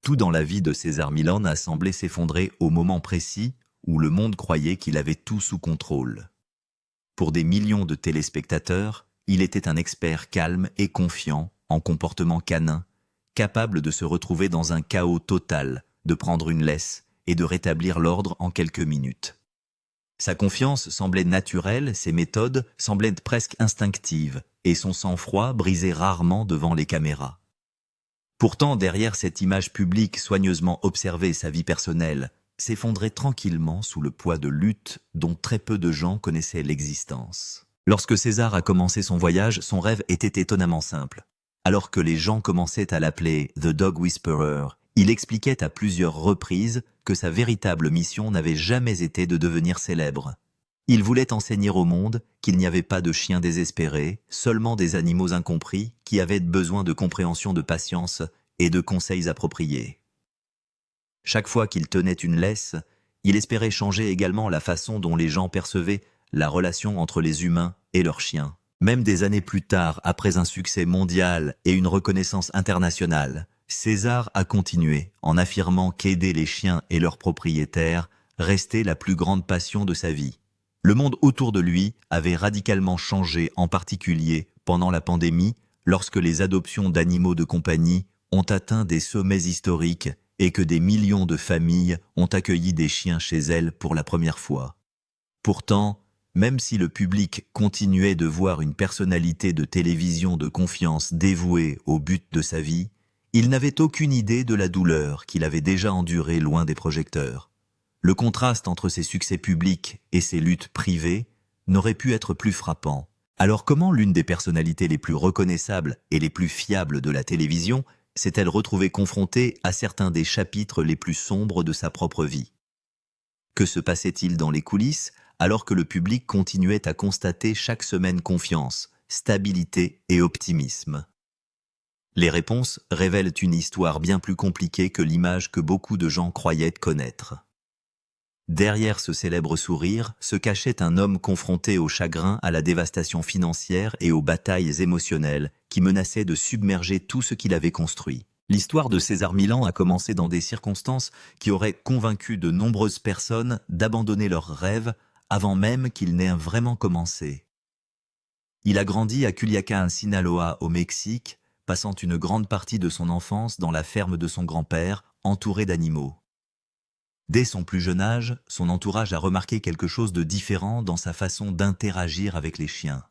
Tout dans la vie de César Millan a semblé s'effondrer au moment précis où le monde croyait qu'il avait tout sous contrôle. Pour des millions de téléspectateurs, il était un expert calme et confiant, en comportement canin, capable de se retrouver dans un chaos total, de prendre une laisse et de rétablir l'ordre en quelques minutes. Sa confiance semblait naturelle, ses méthodes semblaient presque instinctives, et son sang-froid brisait rarement devant les caméras. Pourtant, derrière cette image publique soigneusement observée, sa vie personnelle s'effondrait tranquillement sous le poids de luttes dont très peu de gens connaissaient l'existence. Lorsque César a commencé son voyage, son rêve était étonnamment simple. Alors que les gens commençaient à l'appeler « The Dog Whisperer », il expliquait à plusieurs reprises que sa véritable mission n'avait jamais été de devenir célèbre. Il voulait enseigner au monde qu'il n'y avait pas de chiens désespérés, seulement des animaux incompris qui avaient besoin de compréhension, de patience et de conseils appropriés. Chaque fois qu'il tenait une laisse, il espérait changer également la façon dont les gens percevaient la relation entre les humains et leurs chiens. Même des années plus tard, après un succès mondial et une reconnaissance internationale, César a continué en affirmant qu'aider les chiens et leurs propriétaires restait la plus grande passion de sa vie. Le monde autour de lui avait radicalement changé, en particulier pendant la pandémie, lorsque les adoptions d'animaux de compagnie ont atteint des sommets historiques et que des millions de familles ont accueilli des chiens chez elles pour la première fois. Pourtant, même si le public continuait de voir une personnalité de télévision de confiance dévouée au but de sa vie, il n'avait aucune idée de la douleur qu'il avait déjà endurée loin des projecteurs. Le contraste entre ses succès publics et ses luttes privées n'aurait pu être plus frappant. Alors comment l'une des personnalités les plus reconnaissables et les plus fiables de la télévision s'est-elle retrouvée confrontée à certains des chapitres les plus sombres de sa propre vie? Que se passait-il dans les coulisses alors que le public continuait à constater chaque semaine confiance, stabilité et optimisme? Les réponses révèlent une histoire bien plus compliquée que l'image que beaucoup de gens croyaient connaître. Derrière ce célèbre sourire se cachait un homme confronté au chagrin, à la dévastation financière et aux batailles émotionnelles qui menaçaient de submerger tout ce qu'il avait construit. L'histoire de César Millan a commencé dans des circonstances qui auraient convaincu de nombreuses personnes d'abandonner leurs rêves avant même qu'ils n'aient vraiment commencé. Il a grandi à Culiacán, Sinaloa, au Mexique, passant une grande partie de son enfance dans la ferme de son grand-père, entouré d'animaux. Dès son plus jeune âge, son entourage a remarqué quelque chose de différent dans sa façon d'interagir avec les chiens.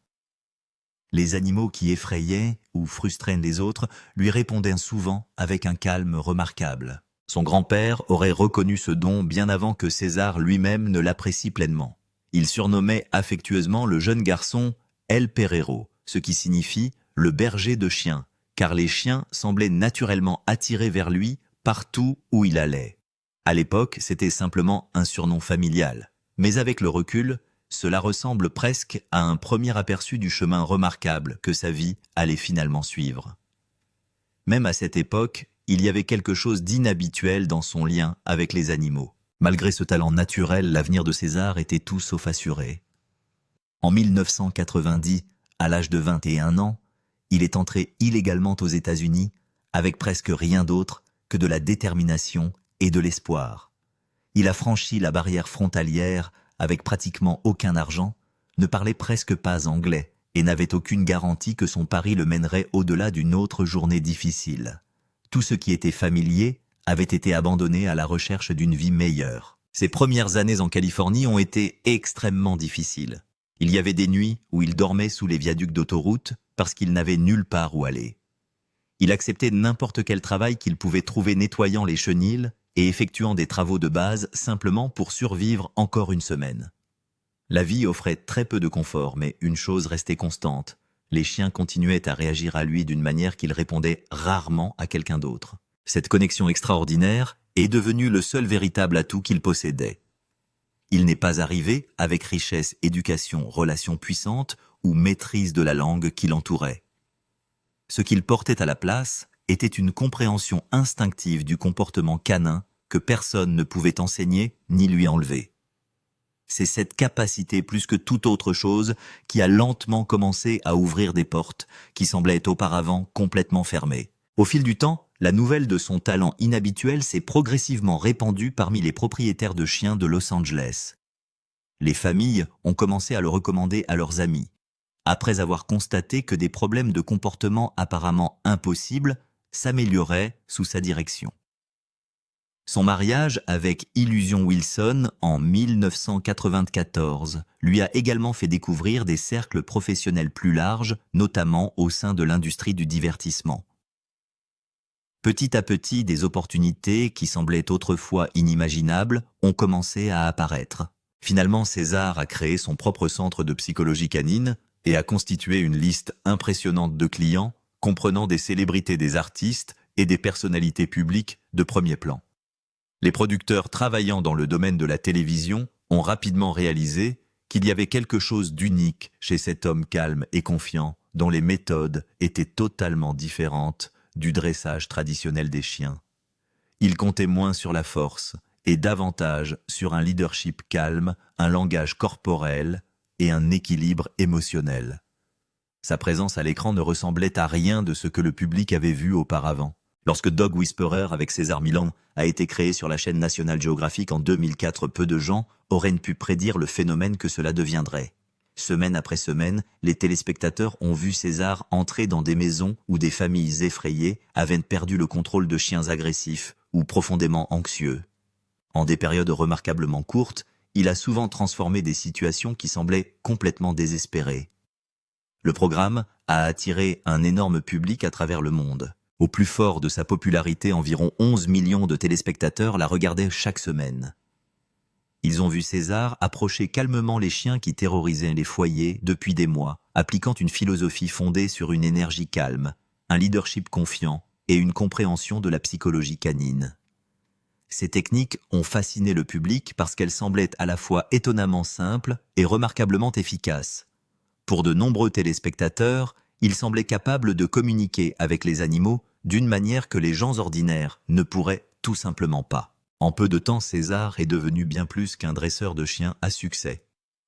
Les animaux qui effrayaient ou frustraient les autres lui répondaient souvent avec un calme remarquable. Son grand-père aurait reconnu ce don bien avant que César lui-même ne l'apprécie pleinement. Il surnommait affectueusement le jeune garçon El Perrero, ce qui signifie le berger de chiens, car les chiens semblaient naturellement attirés vers lui partout où il allait. À l'époque, c'était simplement un surnom familial. Mais avec le recul, cela ressemble presque à un premier aperçu du chemin remarquable que sa vie allait finalement suivre. Même à cette époque, il y avait quelque chose d'inhabituel dans son lien avec les animaux. Malgré ce talent naturel, l'avenir de César était tout sauf assuré. En 1990, à l'âge de 21 ans, il est entré illégalement aux États-Unis avec presque rien d'autre que de la détermination et de l'espoir. Il a franchi la barrière frontalière avec pratiquement aucun argent, ne parlait presque pas anglais et n'avait aucune garantie que son pari le mènerait au-delà d'une autre journée difficile. Tout ce qui était familier avait été abandonné à la recherche d'une vie meilleure. Ses premières années en Californie ont été extrêmement difficiles. Il y avait des nuits où il dormait sous les viaducs d'autoroute parce qu'il n'avait nulle part où aller. Il acceptait n'importe quel travail qu'il pouvait trouver nettoyant les chenils et effectuant des travaux de base simplement pour survivre encore une semaine. La vie offrait très peu de confort, mais une chose restait constante. Les chiens continuaient à réagir à lui d'une manière qu'il répondait rarement à quelqu'un d'autre. Cette connexion extraordinaire est devenue le seul véritable atout qu'il possédait. Il n'est pas arrivé avec richesse, éducation, relations puissantes ou maîtrise de la langue qui l'entourait. Ce qu'il portait à la place était une compréhension instinctive du comportement canin que personne ne pouvait enseigner ni lui enlever. C'est cette capacité plus que toute autre chose qui a lentement commencé à ouvrir des portes qui semblaient auparavant complètement fermées. Au fil du temps, la nouvelle de son talent inhabituel s'est progressivement répandue parmi les propriétaires de chiens de Los Angeles. Les familles ont commencé à le recommander à leurs amis, après avoir constaté que des problèmes de comportement apparemment impossibles s'amélioraient sous sa direction. Son mariage avec Illusion Wilson en 1994 lui a également fait découvrir des cercles professionnels plus larges, notamment au sein de l'industrie du divertissement. Petit à petit, des opportunités qui semblaient autrefois inimaginables ont commencé à apparaître. Finalement, César a créé son propre centre de psychologie canine et a constitué une liste impressionnante de clients, comprenant des célébrités, des artistes et des personnalités publiques de premier plan. Les producteurs travaillant dans le domaine de la télévision ont rapidement réalisé qu'il y avait quelque chose d'unique chez cet homme calme et confiant, dont les méthodes étaient totalement différentes du dressage traditionnel des chiens. Il comptait moins sur la force et davantage sur un leadership calme, un langage corporel et un équilibre émotionnel. Sa présence à l'écran ne ressemblait à rien de ce que le public avait vu auparavant. Lorsque Dog Whisperer avec César Millan a été créé sur la chaîne National Geographic en 2004, peu de gens auraient pu prédire le phénomène que cela deviendrait. Semaine après semaine, les téléspectateurs ont vu César entrer dans des maisons où des familles effrayées avaient perdu le contrôle de chiens agressifs ou profondément anxieux. En des périodes remarquablement courtes, il a souvent transformé des situations qui semblaient complètement désespérées. Le programme a attiré un énorme public à travers le monde. Au plus fort de sa popularité, environ 11 millions de téléspectateurs la regardaient chaque semaine. Ils ont vu César approcher calmement les chiens qui terrorisaient les foyers depuis des mois, appliquant une philosophie fondée sur une énergie calme, un leadership confiant et une compréhension de la psychologie canine. Ces techniques ont fasciné le public parce qu'elles semblaient à la fois étonnamment simples et remarquablement efficaces. Pour de nombreux téléspectateurs, il semblait capable de communiquer avec les animaux d'une manière que les gens ordinaires ne pourraient tout simplement pas. En peu de temps, César est devenu bien plus qu'un dresseur de chiens à succès.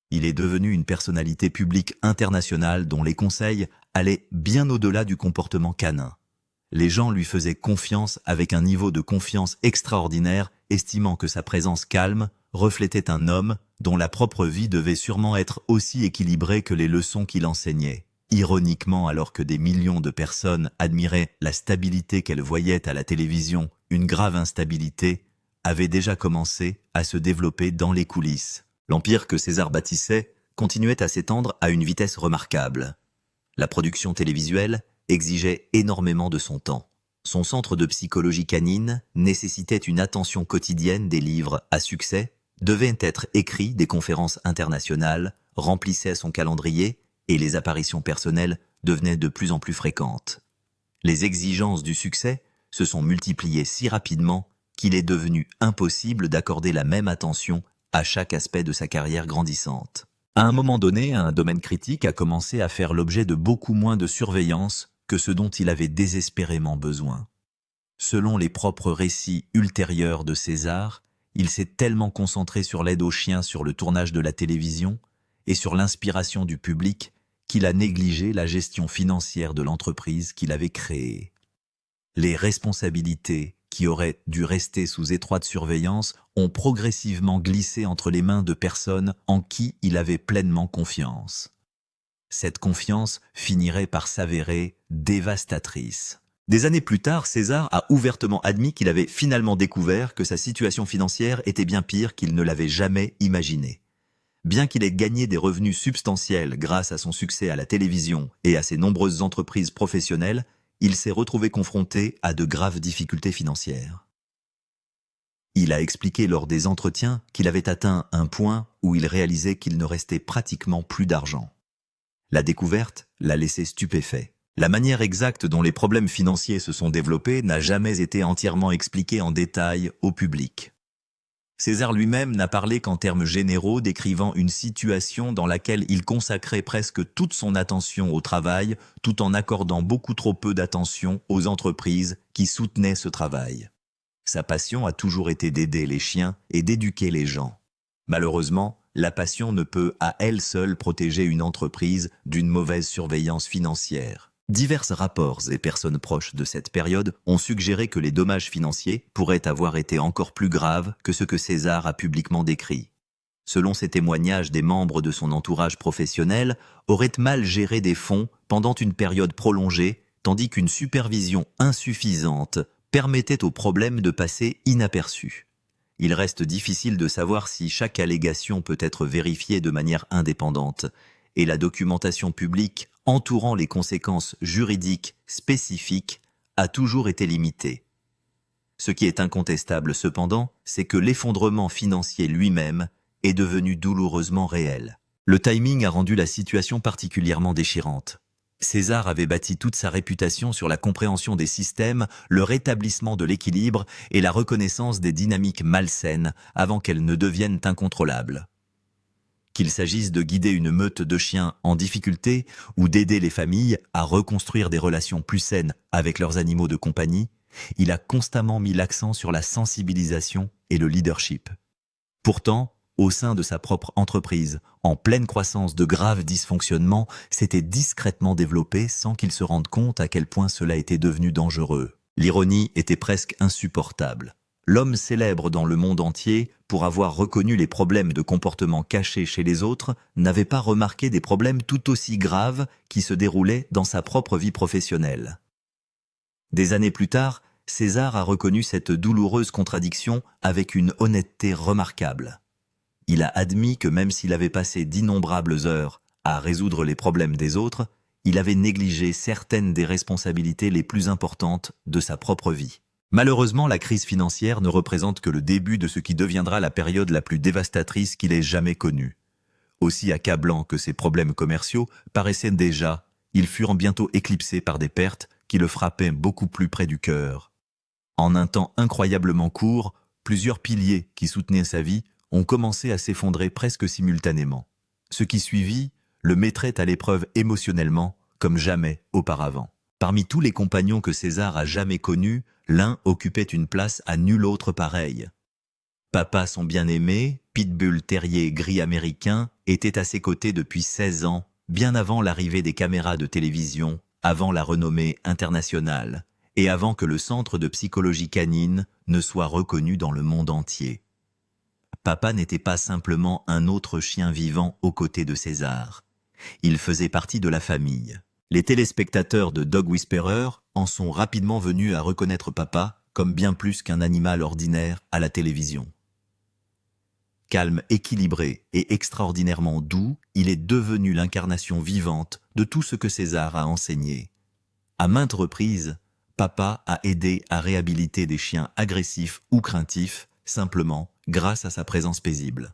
Il est devenu une personnalité publique internationale dont les conseils allaient bien au-delà du comportement canin. Les gens lui faisaient confiance avec un niveau de confiance extraordinaire, estimant que sa présence calme reflétait un homme dont la propre vie devait sûrement être aussi équilibrée que les leçons qu'il enseignait. Ironiquement, alors que des millions de personnes admiraient la stabilité qu'elles voyaient à la télévision, une grave instabilité avait déjà commencé à se développer dans les coulisses. L'empire que César bâtissait continuait à s'étendre à une vitesse remarquable. La production télévisuelle exigeait énormément de son temps. Son centre de psychologie canine nécessitait une attention quotidienne, des livres à succès, devaient être écrits, des conférences internationales remplissaient son calendrier et les apparitions personnelles devenaient de plus en plus fréquentes. Les exigences du succès se sont multipliées si rapidement qu'il est devenu impossible d'accorder la même attention à chaque aspect de sa carrière grandissante. À un moment donné, un domaine critique a commencé à faire l'objet de beaucoup moins de surveillance que ce dont il avait désespérément besoin. Selon les propres récits ultérieurs de César, il s'est tellement concentré sur l'aide aux chiens sur le tournage de la télévision et sur l'inspiration du public qu'il a négligé la gestion financière de l'entreprise qu'il avait créée. Les responsabilités qui auraient dû rester sous étroite surveillance ont progressivement glissé entre les mains de personnes en qui il avait pleinement confiance. Cette confiance finirait par s'avérer dévastatrice. Des années plus tard, César a ouvertement admis qu'il avait finalement découvert que sa situation financière était bien pire qu'il ne l'avait jamais imaginé. Bien qu'il ait gagné des revenus substantiels grâce à son succès à la télévision et à ses nombreuses entreprises professionnelles, il s'est retrouvé confronté à de graves difficultés financières. Il a expliqué lors des entretiens qu'il avait atteint un point où il réalisait qu'il ne restait pratiquement plus d'argent. La découverte l'a laissé stupéfait. La manière exacte dont les problèmes financiers se sont développés n'a jamais été entièrement expliquée en détail au public. César lui-même n'a parlé qu'en termes généraux, décrivant une situation dans laquelle il consacrait presque toute son attention au travail, tout en accordant beaucoup trop peu d'attention aux entreprises qui soutenaient ce travail. Sa passion a toujours été d'aider les chiens et d'éduquer les gens. Malheureusement, la passion ne peut à elle seule protéger une entreprise d'une mauvaise surveillance financière. Divers rapports et personnes proches de cette période ont suggéré que les dommages financiers pourraient avoir été encore plus graves que ce que César a publiquement décrit. Selon ces témoignages, des membres de son entourage professionnel auraient mal géré des fonds pendant une période prolongée, tandis qu'une supervision insuffisante permettait au problème de passer inaperçu. Il reste difficile de savoir si chaque allégation peut être vérifiée de manière indépendante, et la documentation publique entourant les conséquences juridiques spécifiques a toujours été limitée. Ce qui est incontestable cependant, c'est que l'effondrement financier lui-même est devenu douloureusement réel. Le timing a rendu la situation particulièrement déchirante. César avait bâti toute sa réputation sur la compréhension des systèmes, le rétablissement de l'équilibre et la reconnaissance des dynamiques malsaines avant qu'elles ne deviennent incontrôlables. Qu'il s'agisse de guider une meute de chiens en difficulté ou d'aider les familles à reconstruire des relations plus saines avec leurs animaux de compagnie, il a constamment mis l'accent sur la sensibilisation et le leadership. Pourtant, au sein de sa propre entreprise, en pleine croissance, de graves dysfonctionnements s'étaient discrètement développés sans qu'il se rende compte à quel point cela était devenu dangereux. L'ironie était presque insupportable. L'homme célèbre dans le monde entier pour avoir reconnu les problèmes de comportement cachés chez les autres n'avait pas remarqué des problèmes tout aussi graves qui se déroulaient dans sa propre vie professionnelle. Des années plus tard, César a reconnu cette douloureuse contradiction avec une honnêteté remarquable. Il a admis que même s'il avait passé d'innombrables heures à résoudre les problèmes des autres, il avait négligé certaines des responsabilités les plus importantes de sa propre vie. Malheureusement, la crise financière ne représente que le début de ce qui deviendra la période la plus dévastatrice qu'il ait jamais connue. Aussi accablant que ses problèmes commerciaux paraissaient déjà, ils furent bientôt éclipsés par des pertes qui le frappaient beaucoup plus près du cœur. En un temps incroyablement court, plusieurs piliers qui soutenaient sa vie ont commencé à s'effondrer presque simultanément. Ce qui suivit le mettrait à l'épreuve émotionnellement comme jamais auparavant. Parmi tous les compagnons que César a jamais connus, l'un occupait une place à nul autre pareil. Papa, son bien-aimé, pitbull terrier gris américain, était à ses côtés depuis 16 ans, bien avant l'arrivée des caméras de télévision, avant la renommée internationale, et avant que le centre de psychologie canine ne soit reconnu dans le monde entier. Papa n'était pas simplement un autre chien vivant aux côtés de César. Il faisait partie de la famille. Les téléspectateurs de Dog Whisperer en sont rapidement venus à reconnaître Papa comme bien plus qu'un animal ordinaire à la télévision. Calme, équilibré et extraordinairement doux, il est devenu l'incarnation vivante de tout ce que César a enseigné. À maintes reprises, Papa a aidé à réhabiliter des chiens agressifs ou craintifs, simplement grâce à sa présence paisible.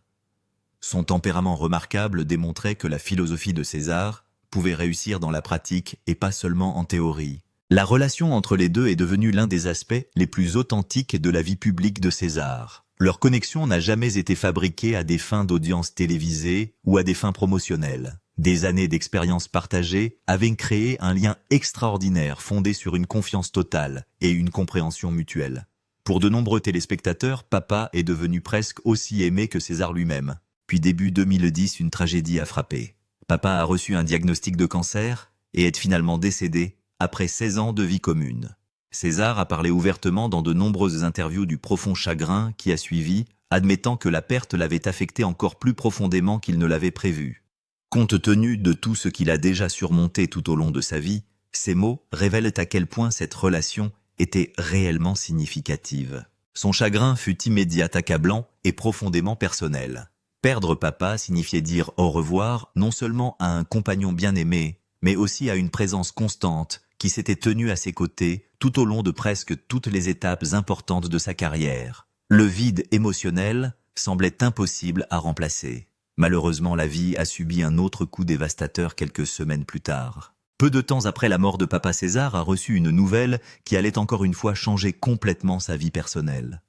Son tempérament remarquable démontrait que la philosophie de César pouvait réussir dans la pratique et pas seulement en théorie. La relation entre les deux est devenue l'un des aspects les plus authentiques de la vie publique de César. Leur connexion n'a jamais été fabriquée à des fins d'audience télévisée ou à des fins promotionnelles. Des années d'expérience partagée avaient créé un lien extraordinaire fondé sur une confiance totale et une compréhension mutuelle. Pour de nombreux téléspectateurs, Papa est devenu presque aussi aimé que César lui-même. Puis début 2010, une tragédie a frappé. Papa a reçu un diagnostic de cancer et est finalement décédé après 16 ans de vie commune. César a parlé ouvertement dans de nombreuses interviews du profond chagrin qui a suivi, admettant que la perte l'avait affecté encore plus profondément qu'il ne l'avait prévu. Compte tenu de tout ce qu'il a déjà surmonté tout au long de sa vie, ces mots révèlent à quel point cette relation était réellement significative. Son chagrin fut immédiat, accablant et profondément personnel. Perdre Papa signifiait dire au revoir non seulement à un compagnon bien-aimé, mais aussi à une présence constante qui s'était tenue à ses côtés tout au long de presque toutes les étapes importantes de sa carrière. Le vide émotionnel semblait impossible à remplacer. Malheureusement, la vie a subi un autre coup dévastateur quelques semaines plus tard. Peu de temps après la mort de Papa, César a reçu une nouvelle qui allait encore une fois changer complètement sa vie personnelle.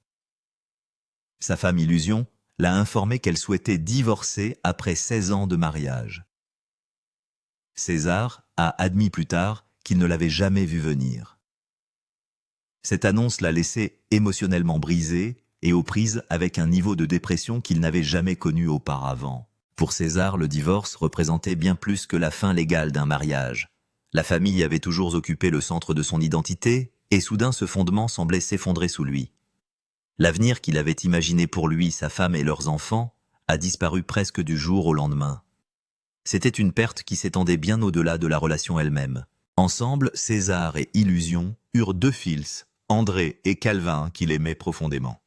Sa femme Illusion l'a informé qu'elle souhaitait divorcer après 16 ans de mariage. César a admis plus tard qu'il ne l'avait jamais vu venir. Cette annonce l'a laissé émotionnellement brisé et aux prises avec un niveau de dépression qu'il n'avait jamais connu auparavant. Pour César, le divorce représentait bien plus que la fin légale d'un mariage. La famille avait toujours occupé le centre de son identité, et soudain ce fondement semblait s'effondrer sous lui. L'avenir qu'il avait imaginé pour lui, sa femme et leurs enfants a disparu presque du jour au lendemain. C'était une perte qui s'étendait bien au-delà de la relation elle-même. Ensemble, César et Illusion eurent 2 fils, André et Calvin, qu'il aimait profondément.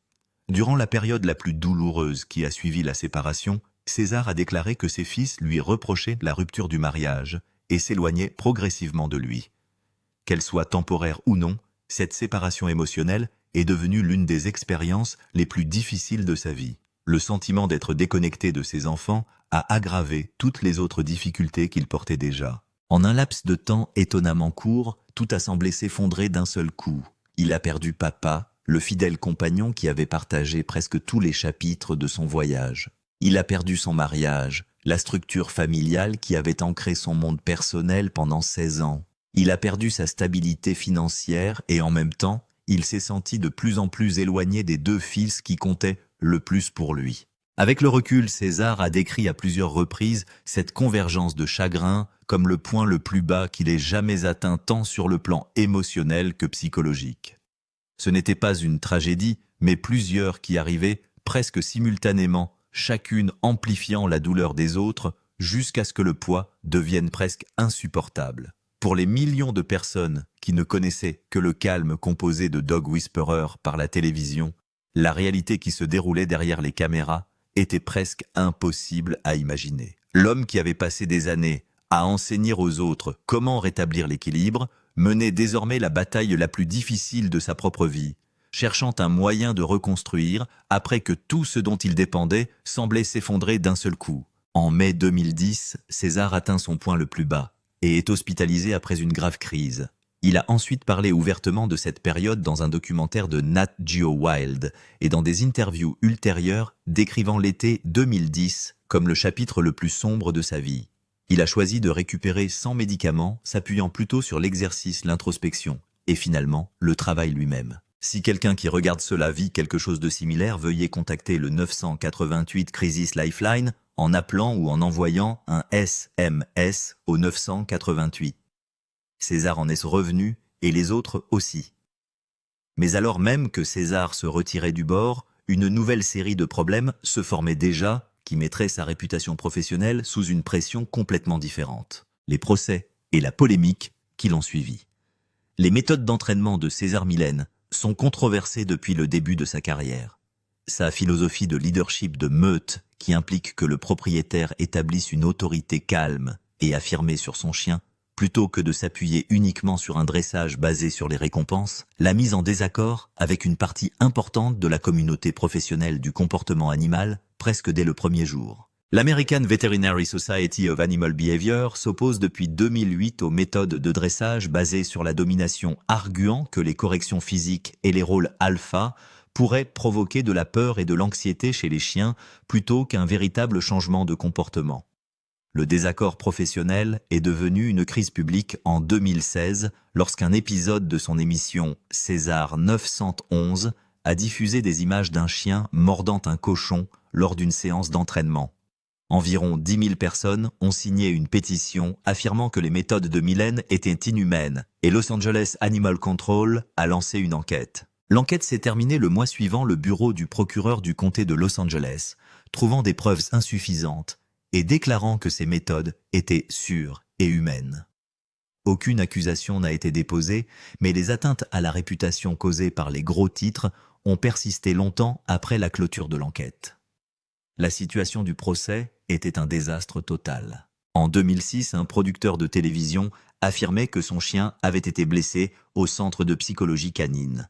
Durant la période la plus douloureuse qui a suivi la séparation, César a déclaré que ses fils lui reprochaient la rupture du mariage et s'éloignaient progressivement de lui. Qu'elle soit temporaire ou non, cette séparation émotionnelle est devenue l'une des expériences les plus difficiles de sa vie. Le sentiment d'être déconnecté de ses enfants a aggravé toutes les autres difficultés qu'il portait déjà. En un laps de temps étonnamment court, tout a semblé s'effondrer d'un seul coup. Il a perdu papa, le fidèle compagnon qui avait partagé presque tous les chapitres de son voyage. Il a perdu son mariage, la structure familiale qui avait ancré son monde personnel pendant 16 ans. Il a perdu sa stabilité financière et en même temps, il s'est senti de plus en plus éloigné des 2 fils qui comptaient le plus pour lui. Avec le recul, César a décrit à plusieurs reprises cette convergence de chagrin comme le point le plus bas qu'il ait jamais atteint tant sur le plan émotionnel que psychologique. Ce n'était pas une tragédie, mais plusieurs qui arrivaient presque simultanément, chacune amplifiant la douleur des autres, jusqu'à ce que le poids devienne presque insupportable. Pour les millions de personnes qui ne connaissaient que le calme composé de Dog Whisperer par la télévision, la réalité qui se déroulait derrière les caméras était presque impossible à imaginer. L'homme qui avait passé des années à enseigner aux autres comment rétablir l'équilibre menait désormais la bataille la plus difficile de sa propre vie, cherchant un moyen de reconstruire après que tout ce dont il dépendait semblait s'effondrer d'un seul coup. En mai 2010, César atteint son point le plus bas et est hospitalisé après une grave crise. Il a ensuite parlé ouvertement de cette période dans un documentaire de Nat Geo Wild et dans des interviews ultérieures décrivant l'été 2010 comme le chapitre le plus sombre de sa vie. Il a choisi de récupérer sans médicaments, s'appuyant plutôt sur l'exercice, l'introspection et finalement le travail lui-même. Si quelqu'un qui regarde cela vit quelque chose de similaire, veuillez contacter le 988 Crisis Lifeline en appelant ou en envoyant un SMS au 988. César en est revenu, et les autres aussi. Mais alors même que César se retirait du bord, une nouvelle série de problèmes se formait déjà, qui mettrait sa réputation professionnelle sous une pression complètement différente. Les procès et la polémique qui l'ont suivi. Les méthodes d'entraînement de César Millen sont controversées depuis le début de sa carrière. Sa philosophie de leadership de meute, qui implique que le propriétaire établisse une autorité calme et affirmée sur son chien, plutôt que de s'appuyer uniquement sur un dressage basé sur les récompenses, l'a mise en désaccord avec une partie importante de la communauté professionnelle du comportement animal presque dès le premier jour. L'American Veterinary Society of Animal Behavior s'oppose depuis 2008 aux méthodes de dressage basées sur la domination, arguant que les corrections physiques et les rôles alpha pourraient provoquer de la peur et de l'anxiété chez les chiens plutôt qu'un véritable changement de comportement. Le désaccord professionnel est devenu une crise publique en 2016 lorsqu'un épisode de son émission César 911 a diffusé des images d'un chien mordant un cochon lors d'une séance d'entraînement. Environ 10 000 personnes ont signé une pétition affirmant que les méthodes de Millen étaient inhumaines et Los Angeles Animal Control a lancé une enquête. L'enquête s'est terminée le mois suivant, le bureau du procureur du comté de Los Angeles, trouvant des preuves insuffisantes et déclarant que ces méthodes étaient sûres et humaines. Aucune accusation n'a été déposée, mais les atteintes à la réputation causées par les gros titres ont persisté longtemps après la clôture de l'enquête. La situation du procès était un désastre total. En 2006, un producteur de télévision affirmait que son chien avait été blessé au centre de psychologie canine.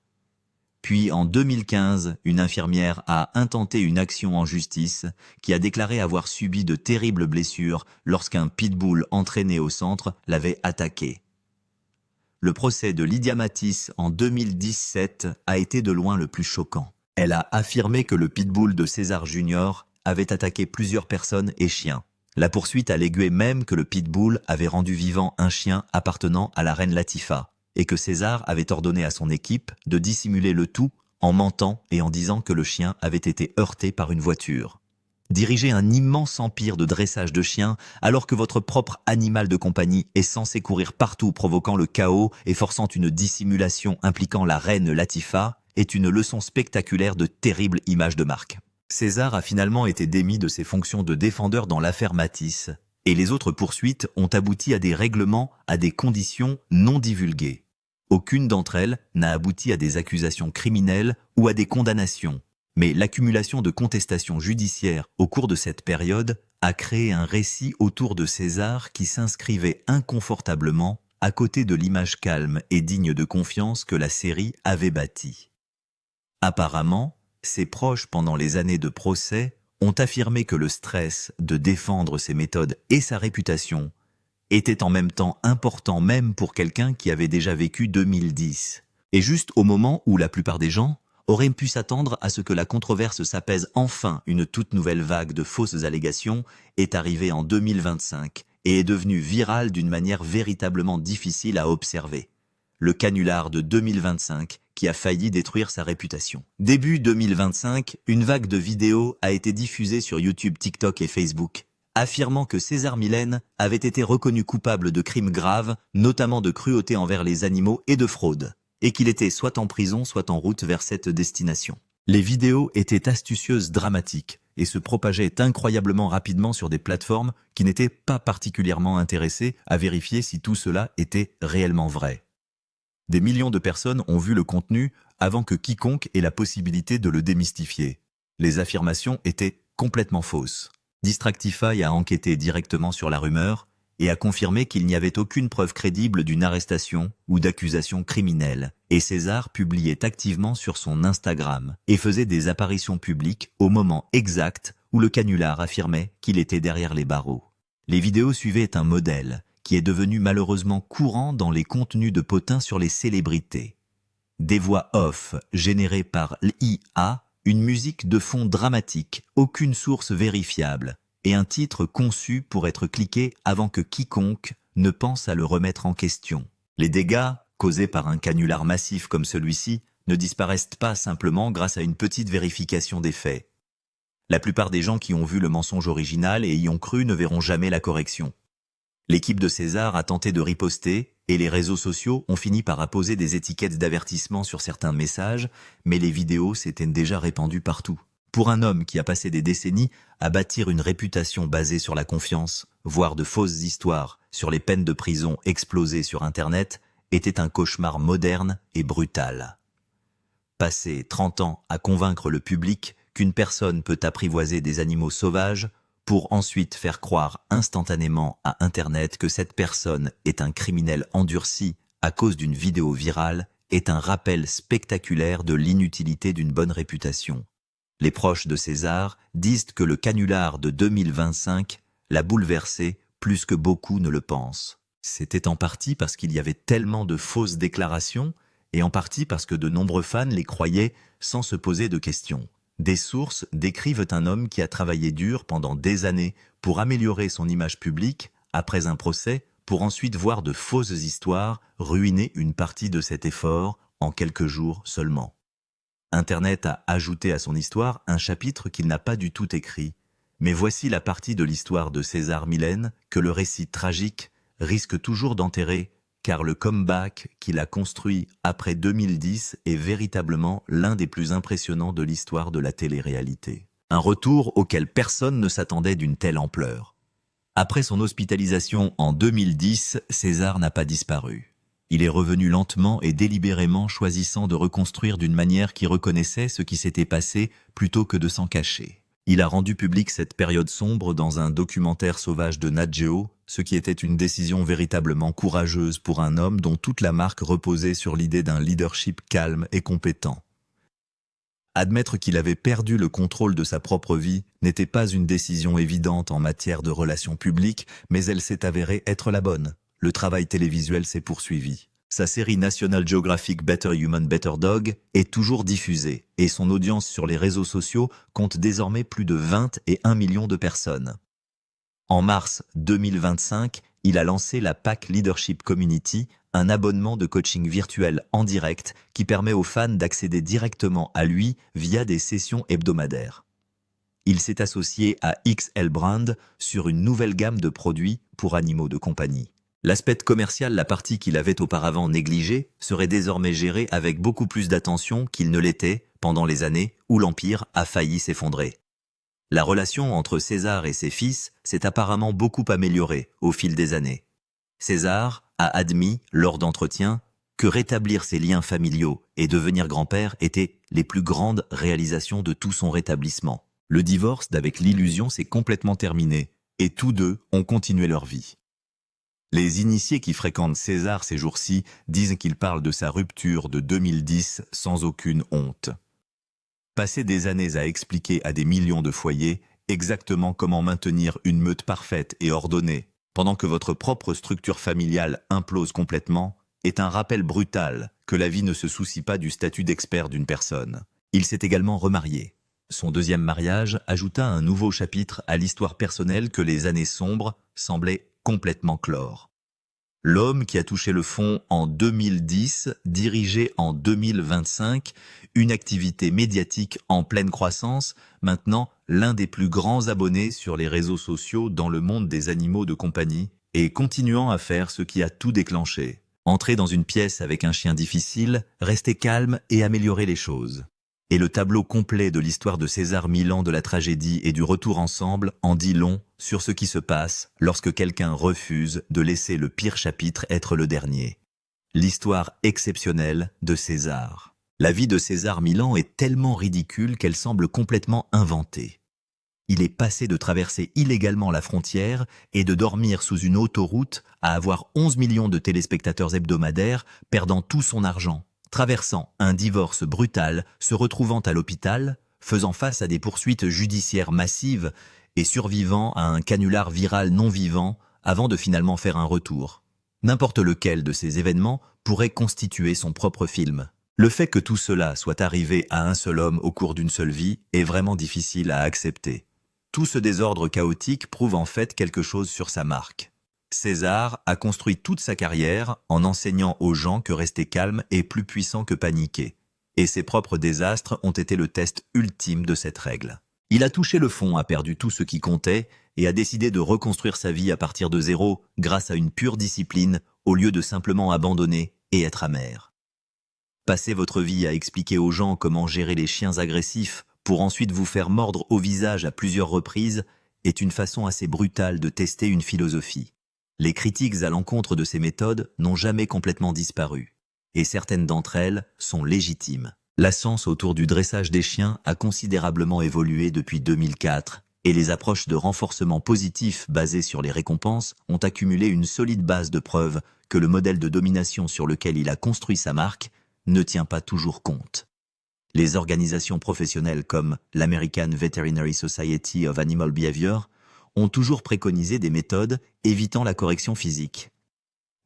Puis en 2015, une infirmière a intenté une action en justice qui a déclaré avoir subi de terribles blessures lorsqu'un pitbull entraîné au centre l'avait attaqué. Le procès de Lydia Matisse en 2017 a été de loin le plus choquant. Elle a affirmé que le pitbull de César Junior avait attaqué plusieurs personnes et chiens. La poursuite alléguait même que le pitbull avait rendu vivant un chien appartenant à la reine Latifa, et que César avait ordonné à son équipe de dissimuler le tout en mentant et en disant que le chien avait été heurté par une voiture. Diriger un immense empire de dressage de chiens alors que votre propre animal de compagnie est censé courir partout provoquant le chaos et forçant une dissimulation impliquant la reine Latifa est une leçon spectaculaire de terrible image de marque. César a finalement été démis de ses fonctions de défendeur dans l'affaire Matisse et les autres poursuites ont abouti à des règlements à des conditions non divulguées. Aucune d'entre elles n'a abouti à des accusations criminelles ou à des condamnations. Mais l'accumulation de contestations judiciaires au cours de cette période a créé un récit autour de César qui s'inscrivait inconfortablement à côté de l'image calme et digne de confiance que la série avait bâtie. Apparemment, ses proches pendant les années de procès ont affirmé que le stress de défendre ses méthodes et sa réputation était en même temps important même pour quelqu'un qui avait déjà vécu 2010. Et juste au moment où la plupart des gens auraient pu s'attendre à ce que la controverse s'apaise enfin, une toute nouvelle vague de fausses allégations est arrivée en 2025 et est devenue virale d'une manière véritablement difficile à observer. Le canular de 2025 qui a failli détruire sa réputation. Début 2025, une vague de vidéos a été diffusée sur YouTube, TikTok et Facebook, affirmant que César Millen avait été reconnu coupable de crimes graves, notamment de cruauté envers les animaux et de fraude, et qu'il était soit en prison, soit en route vers cette destination. Les vidéos étaient astucieuses, dramatiques, et se propageaient incroyablement rapidement sur des plateformes qui n'étaient pas particulièrement intéressées à vérifier si tout cela était réellement vrai. Des millions de personnes ont vu le contenu avant que quiconque ait la possibilité de le démystifier. Les affirmations étaient complètement fausses. Distractify a enquêté directement sur la rumeur et a confirmé qu'il n'y avait aucune preuve crédible d'une arrestation ou d'accusation criminelle. Et César publiait activement sur son Instagram et faisait des apparitions publiques au moment exact où le canular affirmait qu'il était derrière les barreaux. Les vidéos suivaient un modèle qui est devenu malheureusement courant dans les contenus de potins sur les célébrités. Des voix off générées par l'IA, une musique de fond dramatique, aucune source vérifiable, et un titre conçu pour être cliqué avant que quiconque ne pense à le remettre en question. Les dégâts, causés par un canular massif comme celui-ci, ne disparaissent pas simplement grâce à une petite vérification des faits. La plupart des gens qui ont vu le mensonge original et y ont cru ne verront jamais la correction. L'équipe de César a tenté de riposter et les réseaux sociaux ont fini par apposer des étiquettes d'avertissement sur certains messages, mais les vidéos s'étaient déjà répandues partout. Pour un homme qui a passé des décennies à bâtir une réputation basée sur la confiance, voire de fausses histoires sur les peines de prison explosées sur Internet, était un cauchemar moderne et brutal. Passer 30 ans à convaincre le public qu'une personne peut apprivoiser des animaux sauvages pour ensuite faire croire instantanément à Internet que cette personne est un criminel endurci à cause d'une vidéo virale est un rappel spectaculaire de l'inutilité d'une bonne réputation. Les proches de César disent que le canular de 2025 l'a bouleversé plus que beaucoup ne le pensent. C'était en partie parce qu'il y avait tellement de fausses déclarations et en partie parce que de nombreux fans les croyaient sans se poser de questions. Des sources décrivent un homme qui a travaillé dur pendant des années pour améliorer son image publique après un procès pour ensuite voir de fausses histoires ruiner une partie de cet effort en quelques jours seulement. Internet a ajouté à son histoire un chapitre qu'il n'a pas du tout écrit. Mais voici la partie de l'histoire de César Millen que le récit tragique risque toujours d'enterrer, car le comeback qu'il a construit après 2010 est véritablement l'un des plus impressionnants de l'histoire de la télé-réalité. Un retour auquel personne ne s'attendait d'une telle ampleur. Après son hospitalisation en 2010, César n'a pas disparu. Il est revenu lentement et délibérément, choisissant de reconstruire d'une manière qui reconnaissait ce qui s'était passé plutôt que de s'en cacher. Il a rendu public cette période sombre dans un documentaire sauvage de Nat Geo, ce qui était une décision véritablement courageuse pour un homme dont toute la marque reposait sur l'idée d'un leadership calme et compétent. Admettre qu'il avait perdu le contrôle de sa propre vie n'était pas une décision évidente en matière de relations publiques, mais elle s'est avérée être la bonne. Le travail télévisuel s'est poursuivi. Sa série National Geographic Better Human, Better Dog est toujours diffusée et son audience sur les réseaux sociaux compte désormais plus de 21 millions de personnes. En mars 2025, il a lancé la PAC Leadership Community, un abonnement de coaching virtuel en direct qui permet aux fans d'accéder directement à lui via des sessions hebdomadaires. il s'est associé à XL Brand sur une nouvelle gamme de produits pour animaux de compagnie. L'aspect commercial, la partie qu'il avait auparavant négligée, serait désormais gérée avec beaucoup plus d'attention qu'il ne l'était pendant les années où l'Empire a failli s'effondrer. La relation entre César et ses fils s'est apparemment beaucoup améliorée au fil des années. César a admis, lors d'entretiens, que rétablir ses liens familiaux et devenir grand-père étaient les plus grandes réalisations de tout son rétablissement. Le divorce d'avec l'illusion s'est complètement terminé et tous deux ont continué leur vie. Les initiés qui fréquentent César ces jours-ci disent qu'il parle de sa rupture de 2010 sans aucune honte. Passer des années à expliquer à des millions de foyers exactement comment maintenir une meute parfaite et ordonnée pendant que votre propre structure familiale implose complètement est un rappel brutal que la vie ne se soucie pas du statut d'expert d'une personne. Il s'est également remarié. Son deuxième mariage ajouta un nouveau chapitre à l'histoire personnelle que les années sombres semblaient complètement clore. L'homme qui a touché le fond en 2010 dirigeait en 2025 une activité médiatique en pleine croissance, maintenant l'un des plus grands abonnés sur les réseaux sociaux dans le monde des animaux de compagnie, et continuant à faire ce qui a tout déclenché. Entrer dans une pièce avec un chien difficile, rester calme et améliorer les choses. Et le tableau complet de l'histoire de César Millan, de la tragédie et du retour ensemble en dit long sur ce qui se passe lorsque quelqu'un refuse de laisser le pire chapitre être le dernier. L'histoire exceptionnelle de César. La vie de César Millan est tellement ridicule qu'elle semble complètement inventée. Il est passé de traverser illégalement la frontière et de dormir sous une autoroute à avoir 11 millions de téléspectateurs hebdomadaires, perdant tout son argent, traversant un divorce brutal, se retrouvant à l'hôpital, faisant face à des poursuites judiciaires massives et survivant à un canular viral non vivant avant de finalement faire un retour. N'importe lequel de ces événements pourrait constituer son propre film. Le fait que tout cela soit arrivé à un seul homme au cours d'une seule vie est vraiment difficile à accepter. Tout ce désordre chaotique prouve en fait quelque chose sur sa marque. César a construit toute sa carrière en enseignant aux gens que rester calme est plus puissant que paniquer. Et ses propres désastres ont été le test ultime de cette règle. Il a touché le fond, a perdu tout ce qui comptait et a décidé de reconstruire sa vie à partir de zéro grâce à une pure discipline au lieu de simplement abandonner et être amer. Passez votre vie à expliquer aux gens comment gérer les chiens agressifs pour ensuite vous faire mordre au visage à plusieurs reprises est une façon assez brutale de tester une philosophie. Les critiques à l'encontre de ces méthodes n'ont jamais complètement disparu, et certaines d'entre elles sont légitimes. La science autour du dressage des chiens a considérablement évolué depuis 2004, et les approches de renforcement positif basées sur les récompenses ont accumulé une solide base de preuves que le modèle de domination sur lequel il a construit sa marque ne tient pas toujours compte. Les organisations professionnelles comme l'American Veterinary Society of Animal Behavior ont toujours préconisé des méthodes évitant la correction physique.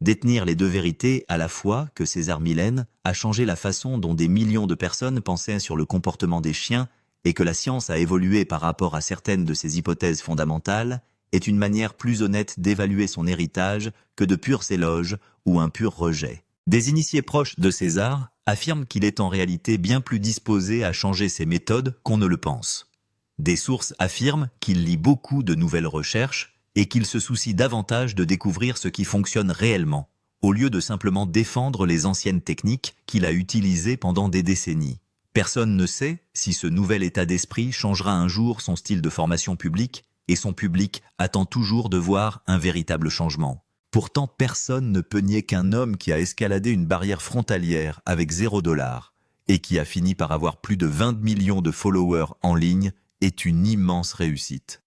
Détenir les deux vérités à la fois que César Millan a changé la façon dont des millions de personnes pensaient sur le comportement des chiens et que la science a évolué par rapport à certaines de ses hypothèses fondamentales est une manière plus honnête d'évaluer son héritage que de purs éloges ou un pur rejet. Des initiés proches de César affirment qu'il est en réalité bien plus disposé à changer ses méthodes qu'on ne le pense. Des sources affirment qu'il lit beaucoup de nouvelles recherches et qu'il se soucie davantage de découvrir ce qui fonctionne réellement, au lieu de simplement défendre les anciennes techniques qu'il a utilisées pendant des décennies. Personne ne sait si ce nouvel état d'esprit changera un jour son style de formation publique, et son public attend toujours de voir un véritable changement. Pourtant, personne ne peut nier qu'un homme qui a escaladé une barrière frontalière avec $0 et qui a fini par avoir plus de 20 millions de followers en ligne est une immense réussite.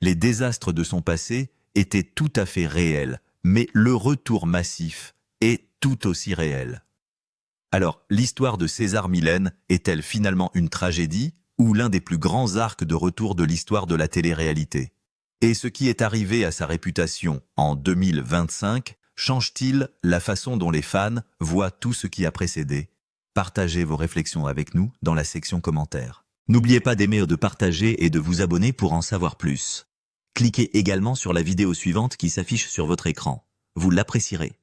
Les désastres de son passé étaient tout à fait réels, mais le retour massif est tout aussi réel. Alors, l'histoire de César Millan est-elle finalement une tragédie ou l'un des plus grands arcs de retour de l'histoire de la télé-réalité? Et ce qui est arrivé à sa réputation en 2025 change-t-il la façon dont les fans voient tout ce qui a précédé? Partagez vos réflexions avec nous dans la section commentaires. N'oubliez pas d'aimer, de partager et de vous abonner pour en savoir plus. Cliquez également sur la vidéo suivante qui s'affiche sur votre écran. Vous l'apprécierez.